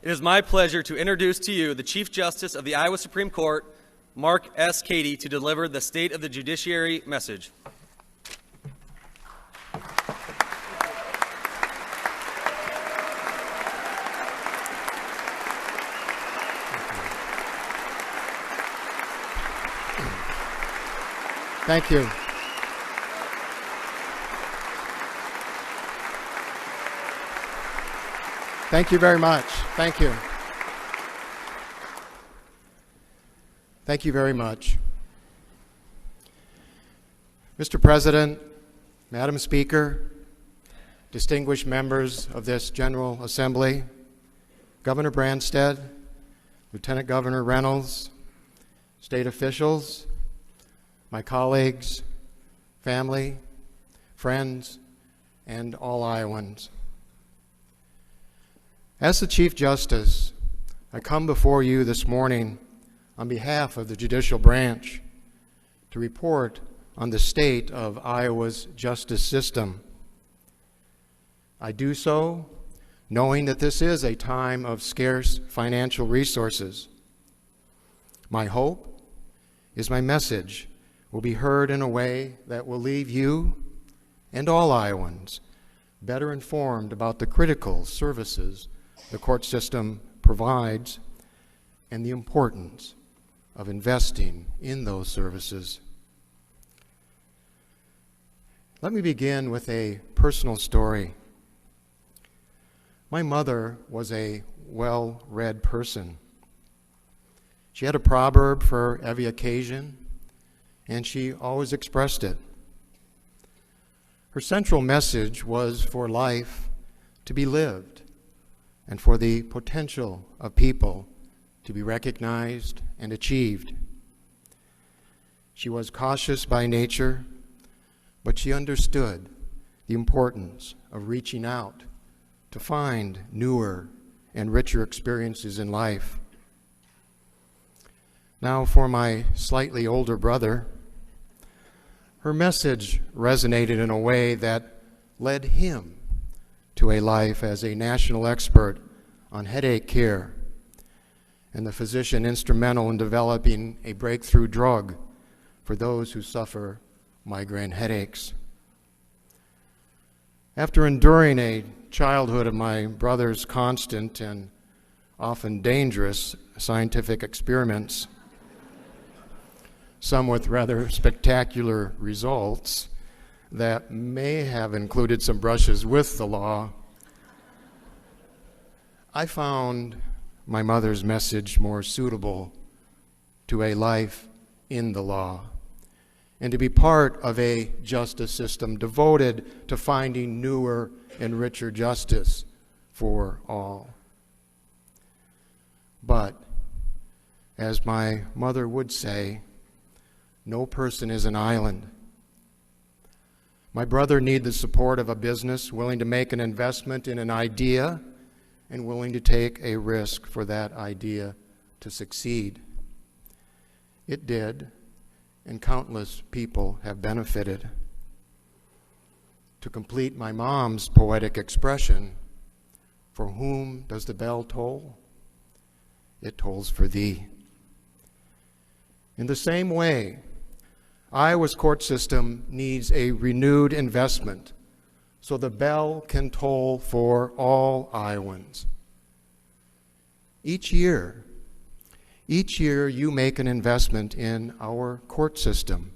It is my pleasure to introduce to you the Chief Justice of the Iowa Supreme Court, Mark S. Cady, to deliver the State of the Judiciary message. Thank you. Thank you very much. Thank you. Thank you very much. Mr. President, Madam Speaker, distinguished members of this General Assembly, Governor Branstad, Lieutenant Governor Reynolds, state officials, my colleagues, family, friends, and all Iowans. As the Chief Justice, I come before you this morning on behalf of the judicial branch to report on the state of Iowa's justice system. I do so knowing that this is a time of scarce financial resources. My hope is my message will be heard in a way that will leave you and all Iowans better informed about the critical services the court system provides and the importance of investing in those services. Let me begin with a personal story. My mother was a well-read person. She had a proverb for every occasion, and she always expressed it. Her central message was for life to be lived and for the potential of people to be recognized and achieved. She was cautious by nature, but she understood the importance of reaching out to find newer and richer experiences in life. Now, for my slightly older brother, her message resonated in a way that led him to a life as a national expert on headache care and the physician instrumental in developing a breakthrough drug for those who suffer migraine headaches. After enduring a childhood of my brother's constant and often dangerous scientific experiments, some with rather spectacular results that may have included some brushes with the law, I found my mother's message more suitable to a life in the law and to be part of a justice system devoted to finding newer and richer justice for all. But, as my mother would say, no person is an island. My brother needed the support of a business willing to make an investment in an idea and willing to take a risk for that idea to succeed. It did, and countless people have benefited. To complete my mom's poetic expression, for whom does the bell toll? It tolls for thee. In the same way, Iowa's court system needs a renewed investment so the bell can toll for all Iowans. Each year you make an investment in our court system,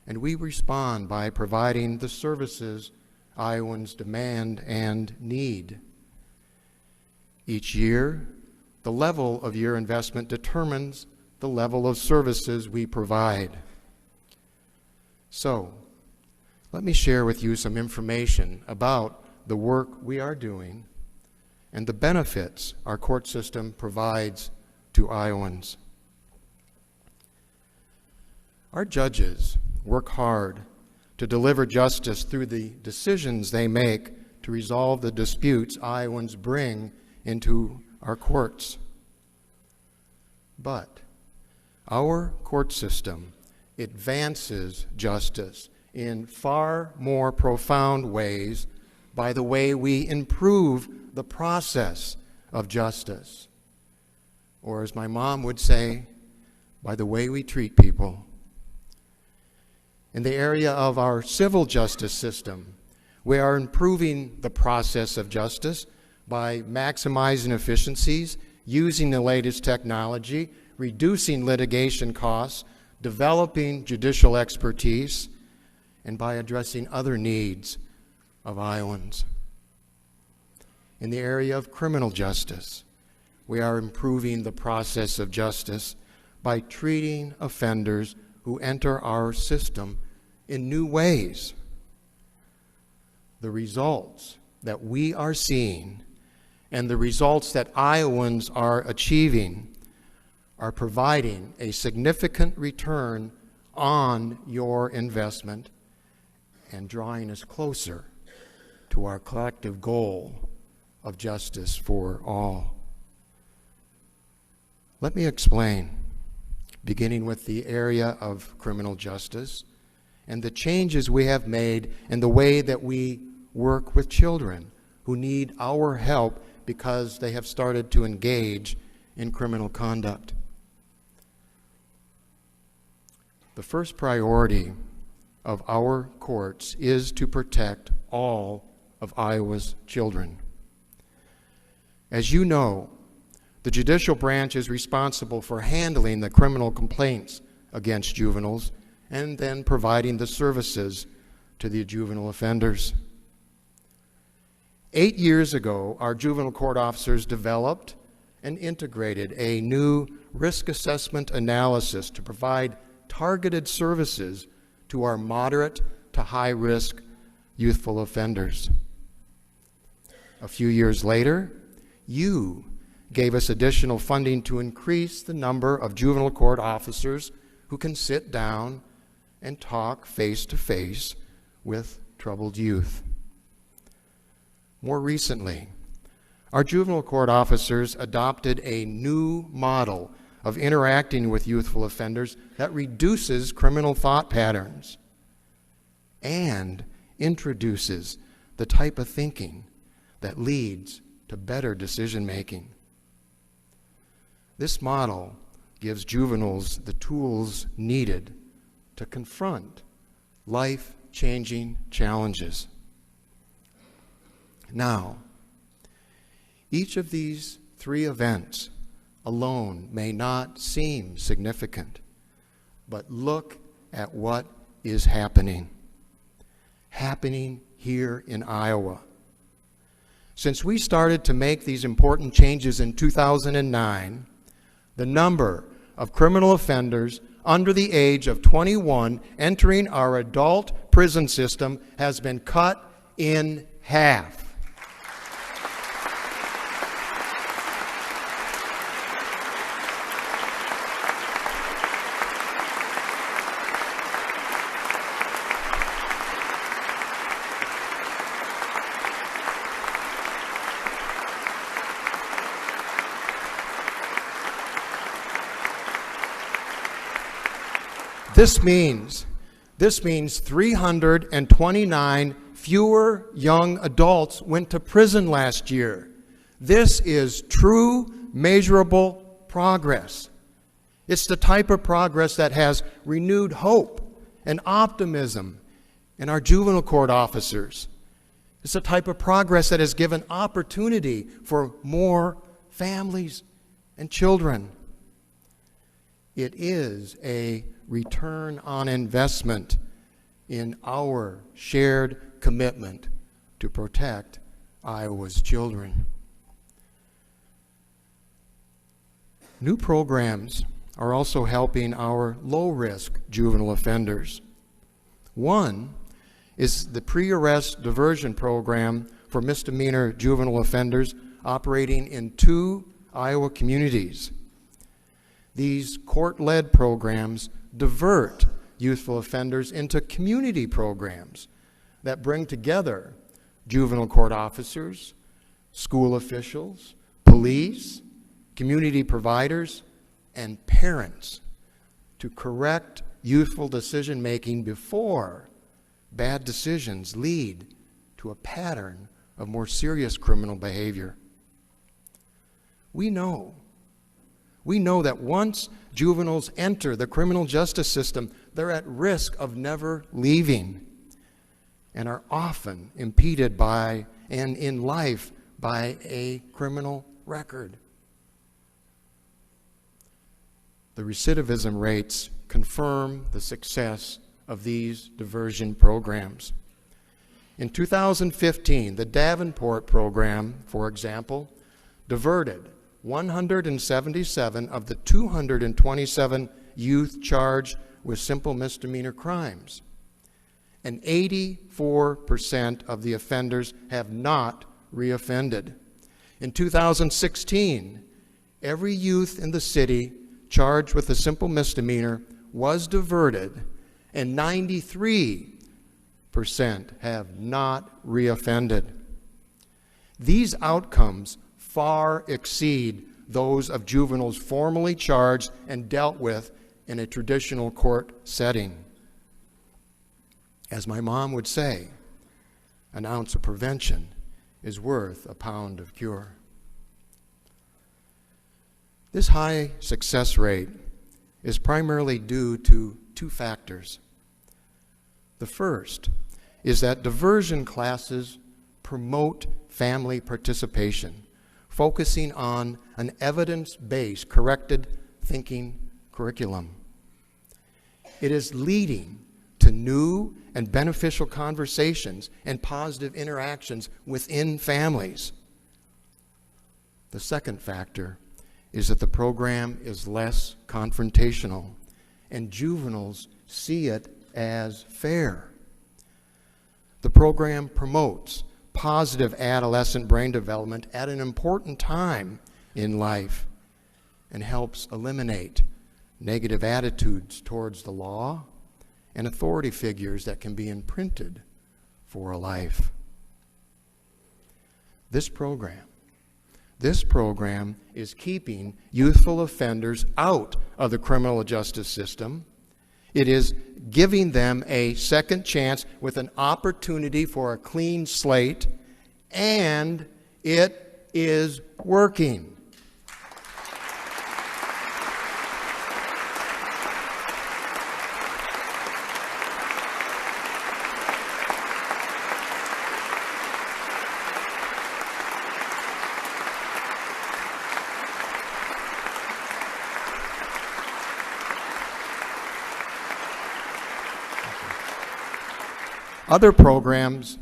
and we respond by providing the services Iowans demand and need. Each year, the level of your investment determines the level of services we provide. So, let me share with you some information about the work we are doing and the benefits our court system provides to Iowans. Our judges work hard to deliver justice through the decisions they make to resolve the disputes Iowans bring into our courts. But our court system advances justice in far more profound ways by the way we improve the process of justice. Or as my mom would say, by the way we treat people. In the area of our civil justice system, we are improving the process of justice by maximizing efficiencies, using the latest technology, reducing litigation costs, developing judicial expertise, and by addressing other needs of Iowans. In the area of criminal justice, we are improving the process of justice by treating offenders who enter our system in new ways. The results that we are seeing and the results that Iowans are achieving are providing a significant return on your investment and drawing us closer to our collective goal of justice for all. Let me explain, beginning with the area of criminal justice and the changes we have made in the way that we work with children who need our help because they have started to engage in criminal conduct. The first priority of our courts is to protect all of Iowa's children. As you know, the judicial branch is responsible for handling the criminal complaints against juveniles and then providing the services to the juvenile offenders. 8 years ago, our juvenile court officers developed and integrated a new risk assessment analysis to provide targeted services to our moderate to high-risk youthful offenders. A few years later, you gave us additional funding to increase the number of juvenile court officers who can sit down and talk face-to-face with troubled youth. More recently, our juvenile court officers adopted a new model of interacting with youthful offenders that reduces criminal thought patterns and introduces the type of thinking that leads to better decision-making. This model gives juveniles the tools needed to confront life-changing challenges. Now, each of these three events alone may not seem significant, but look at what is happening here in Iowa. Since we started to make these important changes in 2009, the number of criminal offenders under the age of 21 entering our adult prison system has been cut in half. This means 329 fewer young adults went to prison last year. This is true, measurable progress. It's the type of progress that has renewed hope and optimism in our juvenile court officers. It's the type of progress that has given opportunity for more families and children. It is a return on investment in our shared commitment to protect Iowa's children. New programs are also helping our low-risk juvenile offenders. One is the pre-arrest diversion program for misdemeanor juvenile offenders operating in 2 Iowa communities. These court-led programs divert youthful offenders into community programs that bring together juvenile court officers, school officials, police, community providers, and parents to correct youthful decision-making before bad decisions lead to a pattern of more serious criminal behavior. We know that once juveniles enter the criminal justice system, they're at risk of never leaving and are often impeded by, and in life, by a criminal record. The recidivism rates confirm the success of these diversion programs. In 2015, the Davenport program, for example, diverted 177 of the 227 youth charged with simple misdemeanor crimes. And 84% of the offenders have not reoffended. In 2016, every youth in the city charged with a simple misdemeanor was diverted, and 93% have not reoffended. These outcomes far exceed those of juveniles formally charged and dealt with in a traditional court setting. As my mom would say, an ounce of prevention is worth a pound of cure. This high success rate is primarily due to two factors. The first is that diversion classes promote family participation, focusing on an evidence-based, corrected thinking curriculum. It is leading to new and beneficial conversations and positive interactions within families. The second factor is that the program is less confrontational, and juveniles see it as fair. The program promotes positive adolescent brain development at an important time in life and helps eliminate negative attitudes towards the law and authority figures that can be imprinted for a life. This program is keeping youthful offenders out of the criminal justice system. It is giving them a second chance with an opportunity for a clean slate, and it is working. Other programs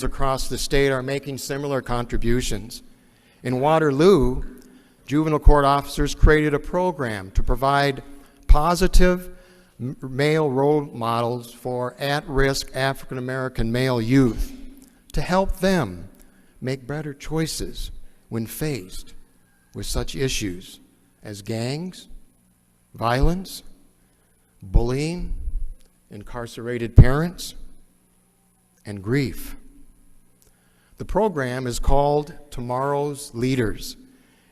across the state are making similar contributions. In Waterloo, juvenile court officers created a program to provide positive male role models for at-risk African American male youth to help them make better choices when faced with such issues as gangs, violence, bullying, incarcerated parents, and grief. The program is called Tomorrow's Leaders,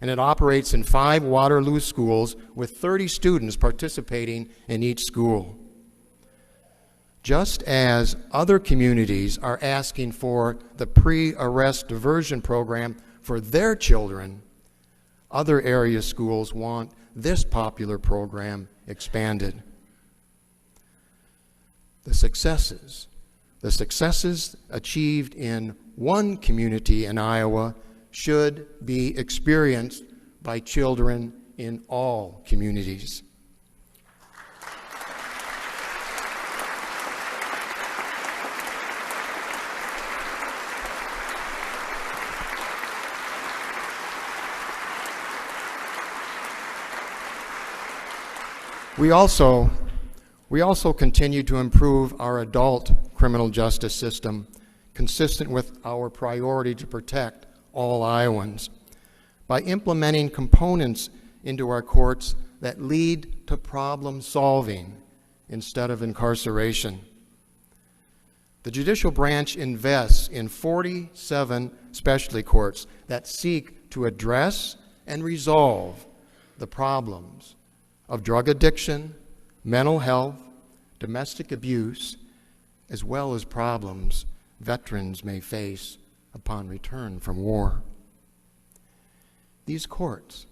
and it operates in 5 Waterloo schools with 30 students participating in each school. Just as other communities are asking for the pre-arrest diversion program for their children, other area schools want this popular program expanded. The successes achieved in one community in Iowa should be experienced by children in all communities. We also continue to improve our adult criminal justice system, consistent with our priority to protect all Iowans, by implementing components into our courts that lead to problem solving instead of incarceration. The judicial branch invests in 47 specialty courts that seek to address and resolve the problems of drug addiction, mental health, domestic abuse, as well as problems veterans may face upon return from war. these courts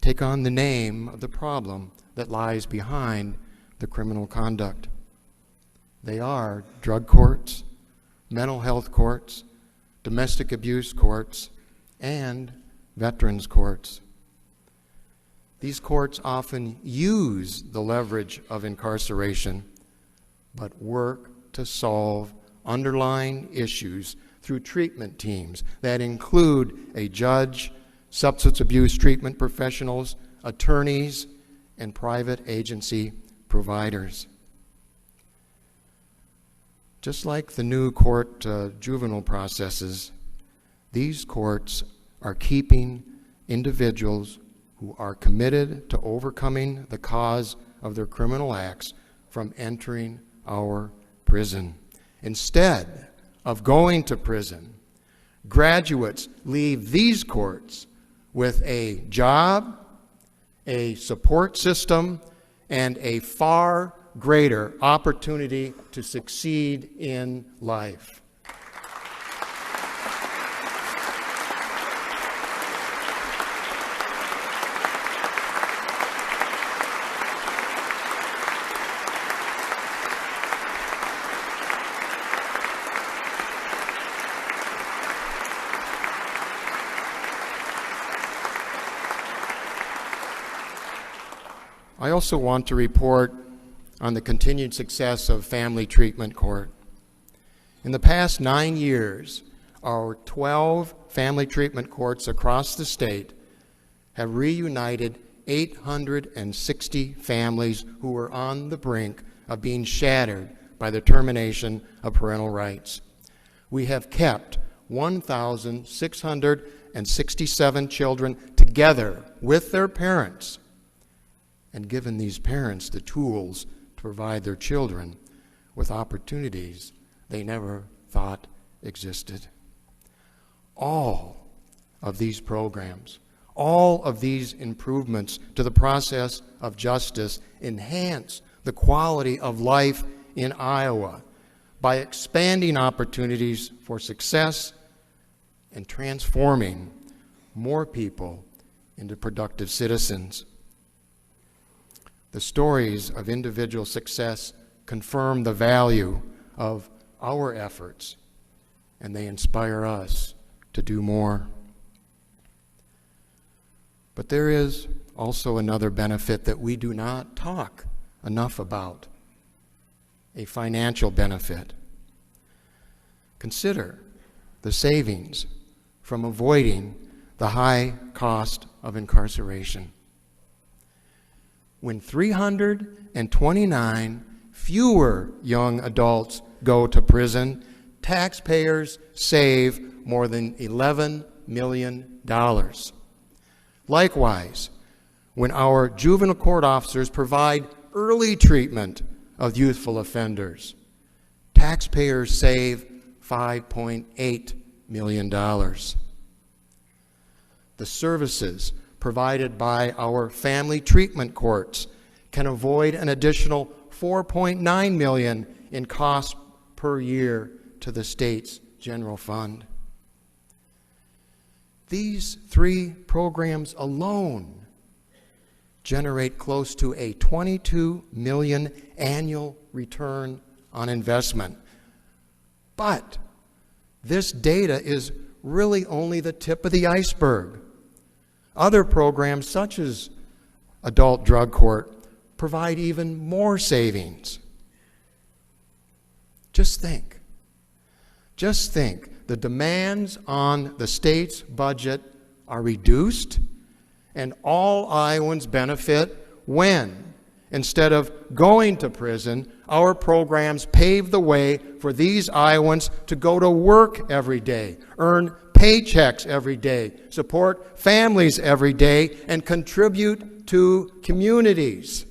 take on the name of the problem that lies behind the criminal conduct. They are drug courts, mental health courts, domestic abuse courts, and veterans courts. These courts often use the leverage of incarceration, but work to solve underlying issues through treatment teams that include a judge, substance abuse treatment professionals, attorneys, and private agency providers. Just like the new court juvenile processes, these courts are keeping individuals who are committed to overcoming the cause of their criminal acts from entering our prison. Instead of going to prison, graduates leave these courts with a job, a support system, and a far greater opportunity to succeed in life. I also want to report on the continued success of Family Treatment Court. In the past 9 years, our 12 family treatment courts across the state have reunited 860 families who were on the brink of being shattered by the termination of parental rights. We have kept 1,667 children together with their parents and given these parents the tools to provide their children with opportunities they never thought existed. All of these programs, all of these improvements to the process of justice enhance the quality of life in Iowa by expanding opportunities for success and transforming more people into productive citizens. The stories of individual success confirm the value of our efforts, and they inspire us to do more. But there is also another benefit that we do not talk enough about, a financial benefit. Consider the savings from avoiding the high cost of incarceration. When 329 fewer young adults go to prison, taxpayers save more than $11 million. Likewise, when our juvenile court officers provide early treatment of youthful offenders, taxpayers save $5.8 million. The services provided by our family treatment courts can avoid an additional $4.9 million in costs per year to the state's general fund. These three programs alone generate close to a $22 million annual return on investment. But this data is really only the tip of the iceberg. Other programs, such as Adult Drug Court, provide even more savings. Just think. The demands on the state's budget are reduced, and all Iowans benefit when, instead of going to prison, our programs pave the way for these Iowans to go to work every day, earn paychecks every day, support families every day, and contribute to communities.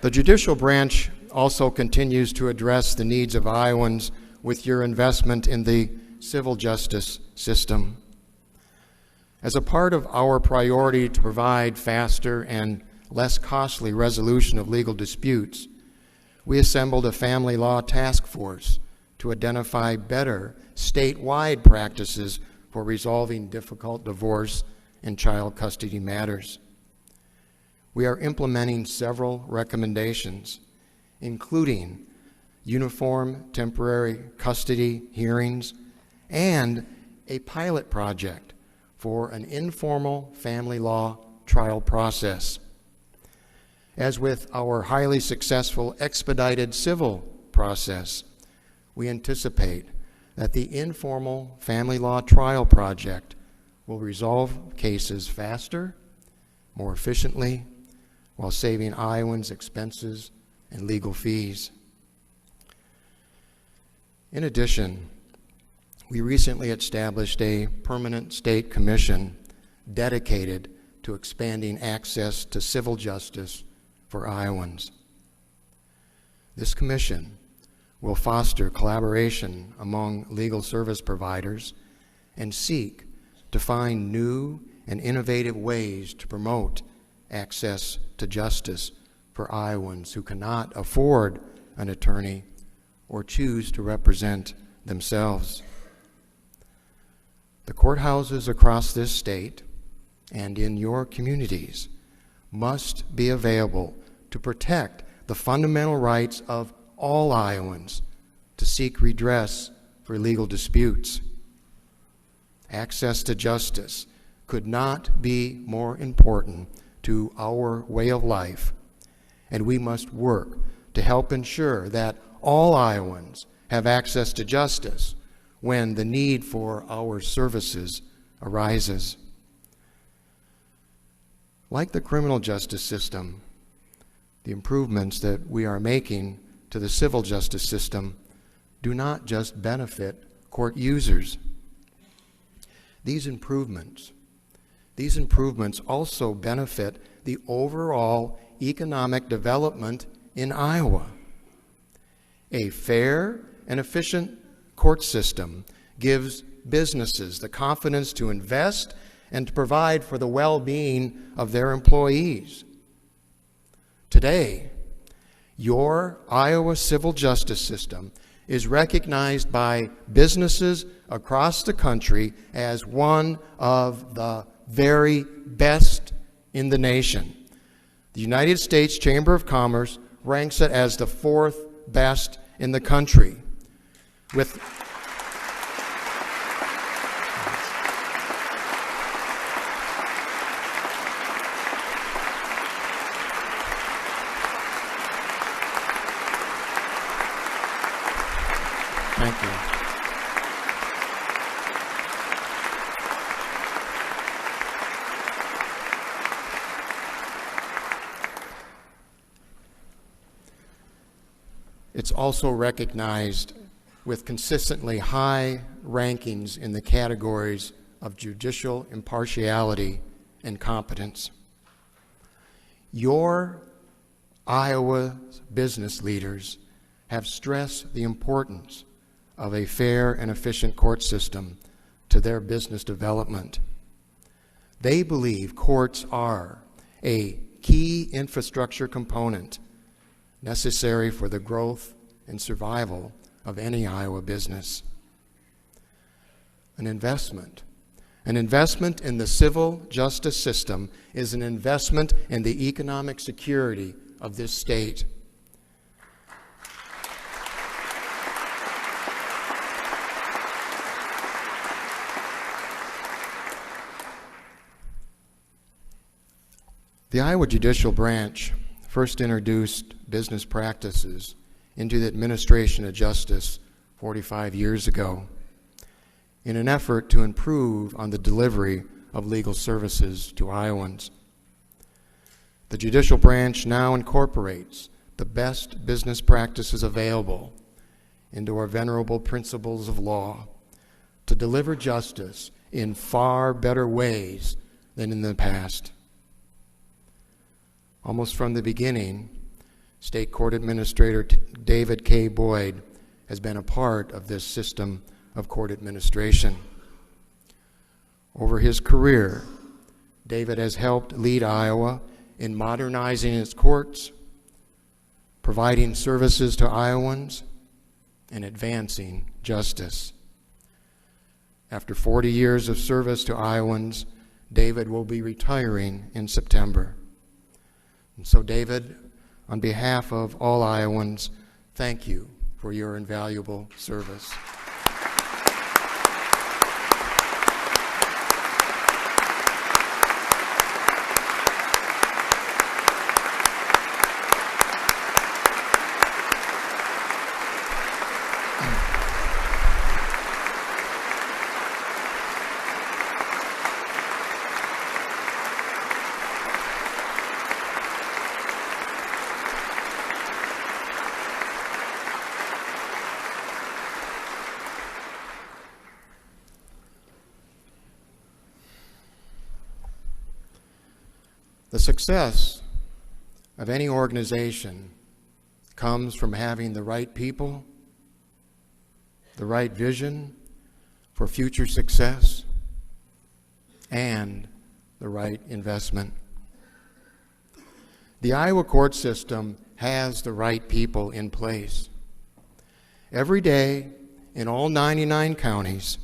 The The judicial branch also continues to address the needs of Iowans with your investment in the civil justice system. As a part of our priority to provide faster and less costly resolution of legal disputes, we assembled a family law task force to identify better statewide practices for resolving difficult divorce and child custody matters. We are implementing several recommendations, including uniform temporary custody hearings and a pilot project for an informal family law trial process. As with our highly successful expedited civil process, we anticipate that the informal family law trial project will resolve cases faster, more efficiently, while saving Iowans expenses and legal fees. In addition, we recently established a permanent state commission dedicated to expanding access to civil justice for Iowans. This commission will foster collaboration among legal service providers and seek to find new and innovative ways to promote access to justice for Iowans who cannot afford an attorney or choose to represent themselves. The courthouses across this state and in your communities must be available to protect the fundamental rights of all Iowans to seek redress for legal disputes. Access to justice could not be more important to our way of life, and we must work to help ensure that all Iowans have access to justice when the need for our services arises. Like the criminal justice system, the improvements that we are making to the civil justice system do not just benefit court users. These improvements also benefit the overall economic development in Iowa. A fair and efficient court system gives businesses the confidence to invest and to provide for the well-being of their employees. Today, your Iowa civil justice system is recognized by businesses across the country as one of the very best in the nation. The United States Chamber of Commerce ranks it as the 4th best in the country. Thank you. It's also recognized with consistently high rankings in the categories of judicial impartiality and competence. Your Iowa business leaders have stressed the importance of a fair and efficient court system to their business development. They believe courts are a key infrastructure component necessary for the growth and survival of any Iowa business. An investment in the civil justice system is an investment in the economic security of this state. The Iowa Judicial Branch first introduced business practices into the administration of justice 45 years ago in an effort to improve on the delivery of legal services to Iowans. The Judicial Branch now incorporates the best business practices available into our venerable principles of law to deliver justice in far better ways than in the past. Almost from the beginning, State Court Administrator David K. Boyd has been a part of this system of court administration. Over his career, David has helped lead Iowa in modernizing its courts, providing services to Iowans, and advancing justice. After 40 years of service to Iowans, David will be retiring in September. And so, David, on behalf of all Iowans, thank you for your invaluable service. The success of any organization comes from having the right people, the right vision for future success, and the right investment. The Iowa court system has the right people in place. Every day, in all 99 counties,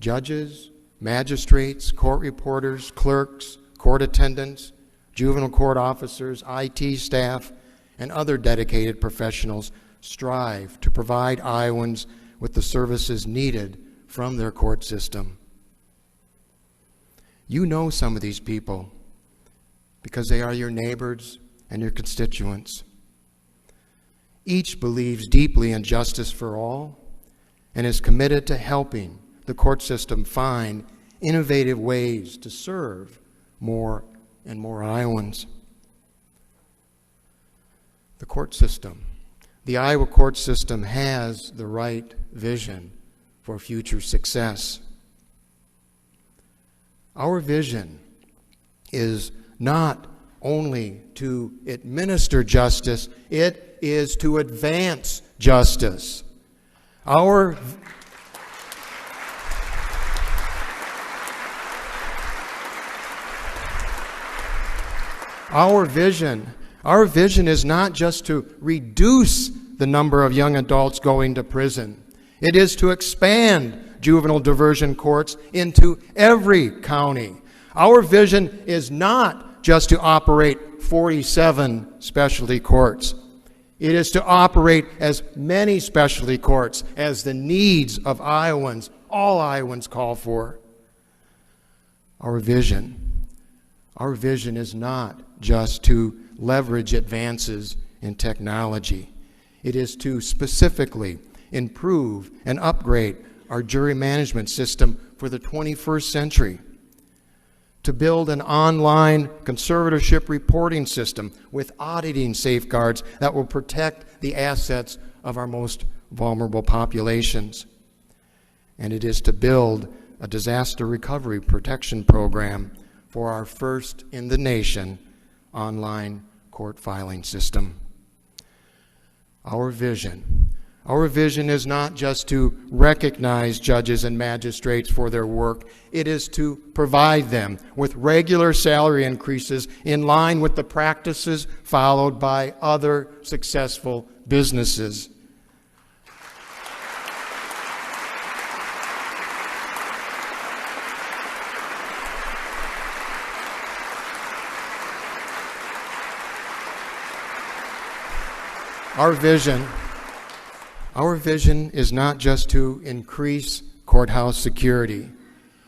judges, magistrates, court reporters, clerks, court attendants, juvenile court officers, IT staff, and other dedicated professionals strive to provide Iowans with the services needed from their court system. You know some of these people because they are your neighbors and your constituents. Each believes deeply in justice for all and is committed to helping the court system find innovative ways to serve more and more Iowans. The court system, the Iowa court system, has the right vision for future success. Our vision is not only to administer justice, it is to advance justice. Our vision is not just to reduce the number of young adults going to prison. It is to expand juvenile diversion courts into every county. Our vision is not just to operate 47 specialty courts. It is to operate as many specialty courts as the needs of Iowans, all Iowans, call for. Our vision is not just to leverage advances in technology. It is to specifically improve and upgrade our jury management system for the 21st century, to build an online conservatorship reporting system with auditing safeguards that will protect the assets of our most vulnerable populations. And it is to build a disaster recovery protection program for our first in the nation online court filing system. Our vision is not just to recognize judges and magistrates for their work. It is to provide them with regular salary increases in line with the practices followed by other successful businesses. Our vision is not just to increase courthouse security.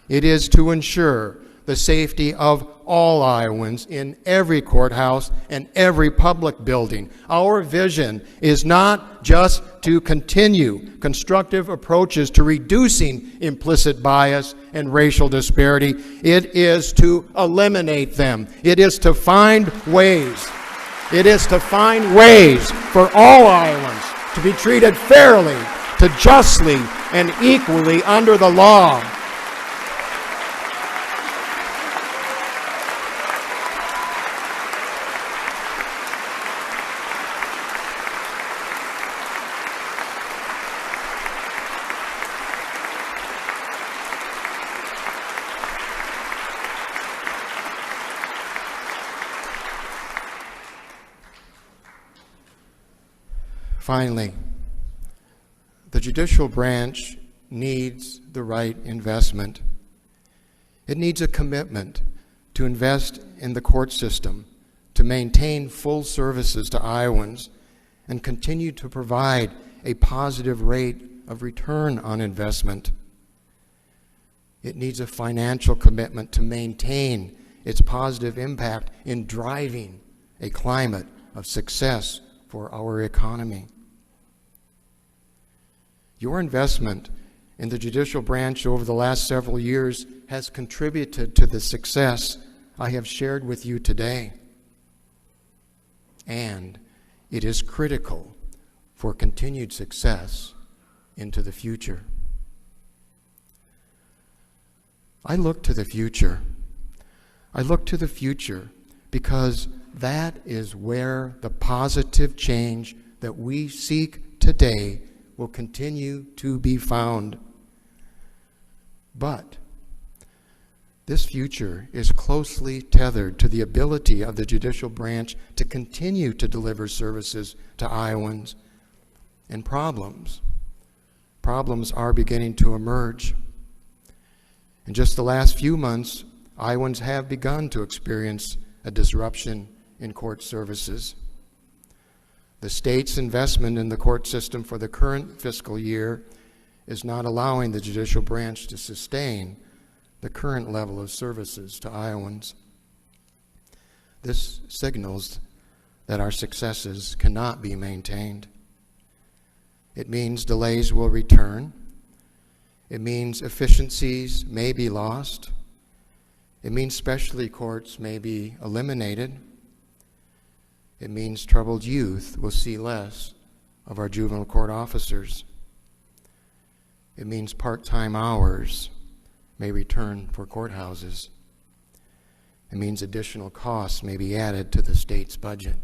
It is to ensure the safety of all Iowans in every courthouse and every public building. Our vision is not just to continue constructive approaches to reducing implicit bias and racial disparity. It is to eliminate them. It is to find ways. It is to find ways for all Iowans to be treated fairly, to justly, and equally under the law. Finally, the judicial branch needs the right investment. It needs a commitment to invest in the court system, to maintain full services to Iowans, and continue to provide a positive rate of return on investment. It needs a financial commitment to maintain its positive impact in driving a climate of success for our economy. Your investment in the judicial branch over the last several years has contributed to the success I have shared with you today. And it is critical for continued success into the future. I look to the future. I look to the future because that is where the positive change that we seek today will continue to be found. But this future is closely tethered to the ability of the judicial branch to continue to deliver services to Iowans. And problems are beginning to emerge. In just the last few months, Iowans have begun to experience a disruption in court services. The state's investment in the court system for the current fiscal year is not allowing the judicial branch to sustain the current level of services to Iowans. This signals that our successes cannot be maintained. It means delays will return. It means efficiencies may be lost. It means specialty courts may be eliminated. It means troubled youth will see less of our juvenile court officers. It means part-time hours may return for courthouses. It means additional costs may be added to the state's budget.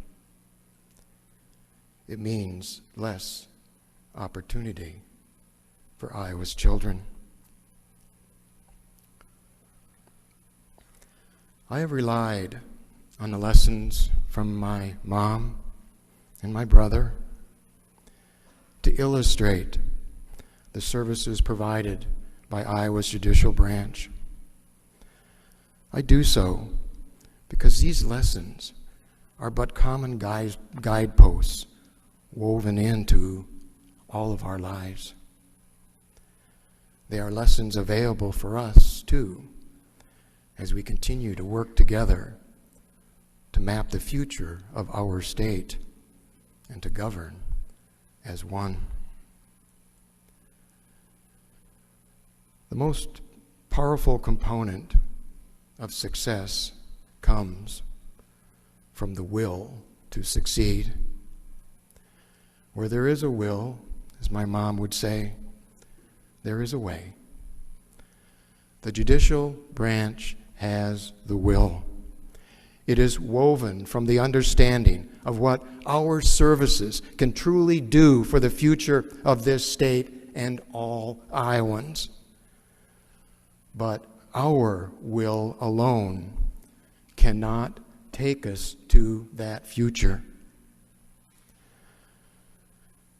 It means less opportunity for Iowa's children. I have relied on the lessons from my mom and my brother to illustrate the services provided by Iowa's judicial branch. I do so because these lessons are but common guideposts woven into all of our lives. They are lessons available for us, too, as we continue to work together to map the future of our state and to govern as one. The most powerful component of success comes from the will to succeed. Where there is a will, as my mom would say, there is a way. The judicial branch has the will. It is woven from the understanding of what our services can truly do for the future of this state and all Iowans. But our will alone cannot take us to that future.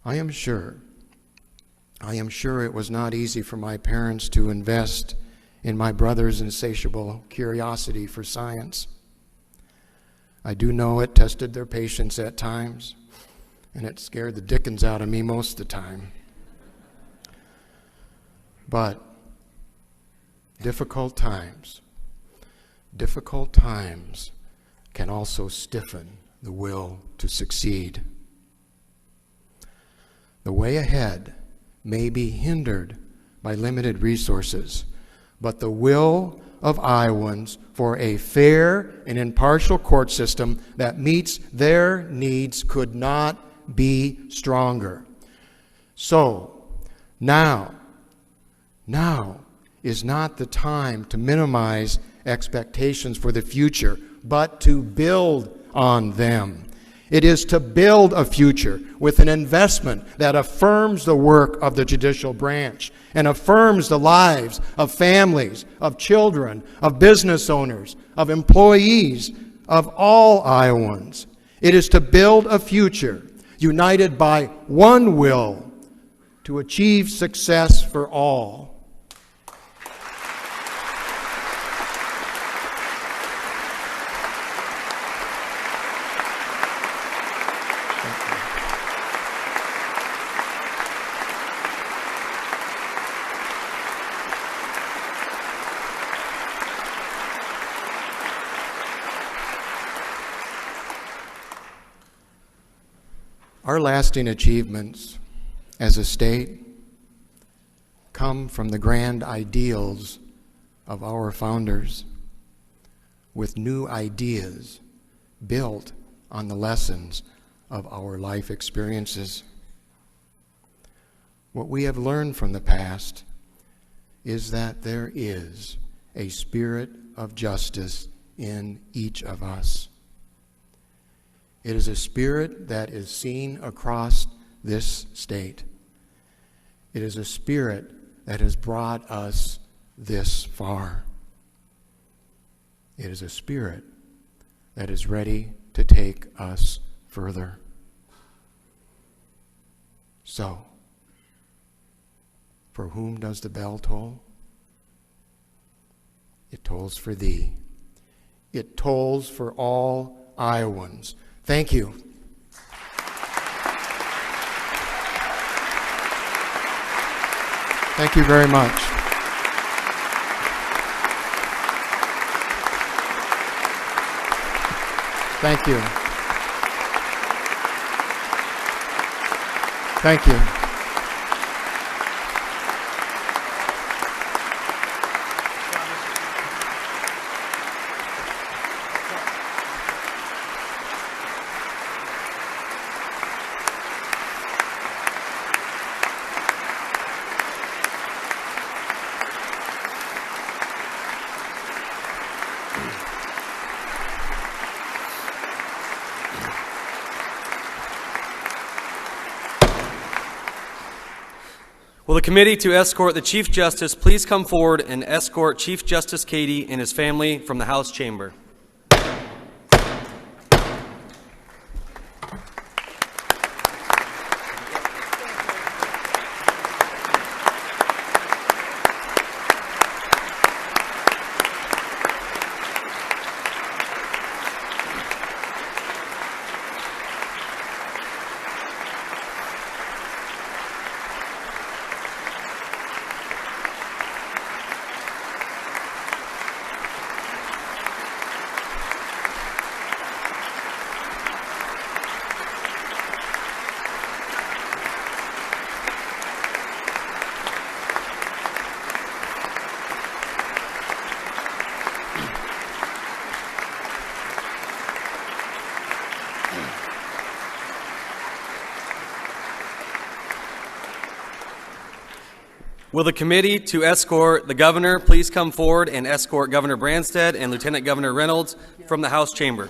I am sure it was not easy for my parents to invest in my brother's insatiable curiosity for science. I do know it tested their patience at times, and it scared the dickens out of me most of the time. But difficult times can also stiffen the will to succeed. The way ahead may be hindered by limited resources, but the will of Iowans for a fair and impartial court system that meets their needs could not be stronger. So, now is not the time to minimize expectations for the future, but to build on them. It is to build a future with an investment that affirms the work of the judicial branch and affirms the lives of families, of children, of business owners, of employees, of all Iowans. It is to build a future united by one will to achieve success for all. Our lasting achievements as a state come from the grand ideals of our founders, with new ideas built on the lessons of our life experiences. What we have learned from the past is that there is a spirit of justice in each of us. It is a spirit that is seen across this state. It is a spirit that has brought us this far. It is a spirit that is ready to take us further. So, for whom does the bell toll? It tolls for thee. It tolls for all Iowans. Thank you. Thank you very much. Thank you. Thank you. Will the committee to escort the Chief Justice please come forward and escort Chief Justice Cady and his family from the House chamber? Will the committee to escort the governor please come forward and escort Governor Branstad and Lieutenant Governor Reynolds from the House chamber?